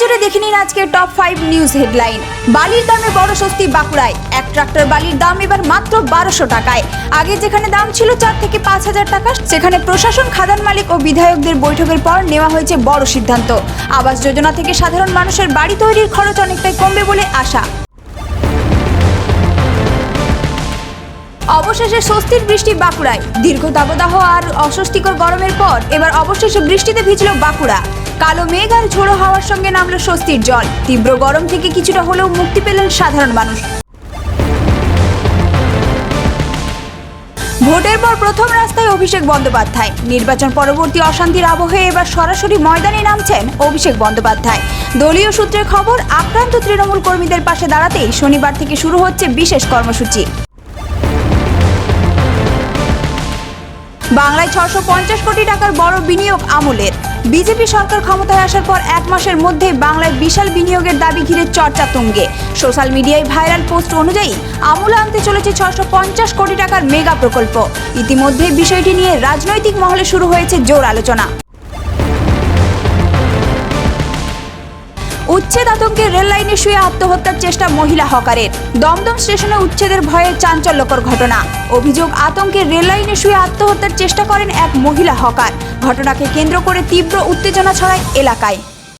নজরে দেখে নিন আজকের টপ 5 নিউজ হেডলাইন। বালির দামে বড় স্বস্তি বাঁকুড়ায়। এক ট্রাক্টর বালির দাম এবার মাত্র 1200 টাকায়। আগে যেখানে দাম ছিল 4 থেকে 5000 টাকা, সেখানে প্রশাসন, খাদান মালিক ও বিধায়কদের বৈঠকের পর নেওয়া হয়েছে বড় সিদ্ধান্ত। আবাস যোজনা থেকে সাধারণ মানুষের বাড়ি তৈরির খরচ অনেকটাই কমবে বলে আশা। অবশেষে স্বস্তির বৃষ্টি বাঁকুড়ায়। দীর্ঘ দাবদাহ আর অস্বস্তিকর গরমের পর এবার অবশেষে বৃষ্টিতে ভিজল বাঁকুড়া। কালো মেঘ আর ঝোড়ো হাওয়ার সঙ্গে নামলো স্বস্তির জল। তীব্র গরম থেকে কিছুটা হলেও মুক্তি পেলেন সাধারণ মানুষ। ভোটের পর প্রথম রাস্তায় অভিষেক বন্দ্যোপাধ্যায়। নির্বাচন পরবর্তী অশান্তির আবহে এবার সরাসরি ময়দানে নামছেন অভিষেক বন্দ্যোপাধ্যায়। দলীয় সূত্রের খবর, আক্রান্ত তৃণমূল কর্মীদের পাশে দাঁড়াতেই শনিবার থেকে শুরু হচ্ছে বিশেষ কর্মসূচি। বাংলায় 650 কোটি টাকার বড় বিনিয়োগ আমলের। বিজেপি সরকার ক্ষমতায় আসার পর 1 মাসের মধ্যে বাংলায় বিশাল বিনিয়োগের দাবি ঘিরে চর্চা তুঙ্গে। সোশ্যাল মিডিয়ায় ভাইরাল পোস্ট অনুযায়ী আমূল আনতে চলেছে 650 কোটি টাকার মেগা প্রকল্প। ইতিমধ্যে বিষয়টি নিয়ে রাজনৈতিক মহলে শুরু হয়েছে জোর আলোচনা। উচ্ছেদ আতঙ্কে রেল লাইনে শুয়ে আত্মহত্যার চেষ্টা মহিলা হকারের। দমদম স্টেশনে উচ্ছেদের ভয়ে চাঞ্চল্যকর ঘটনা। অভিযোগ, আতঙ্কে রেল লাইনে শুয়ে আত্মহত্যার চেষ্টা করেন এক মহিলা হকার। ঘটনাকে কেন্দ্র করে তীব্র উত্তেজনা ছড়ায় এলাকায়।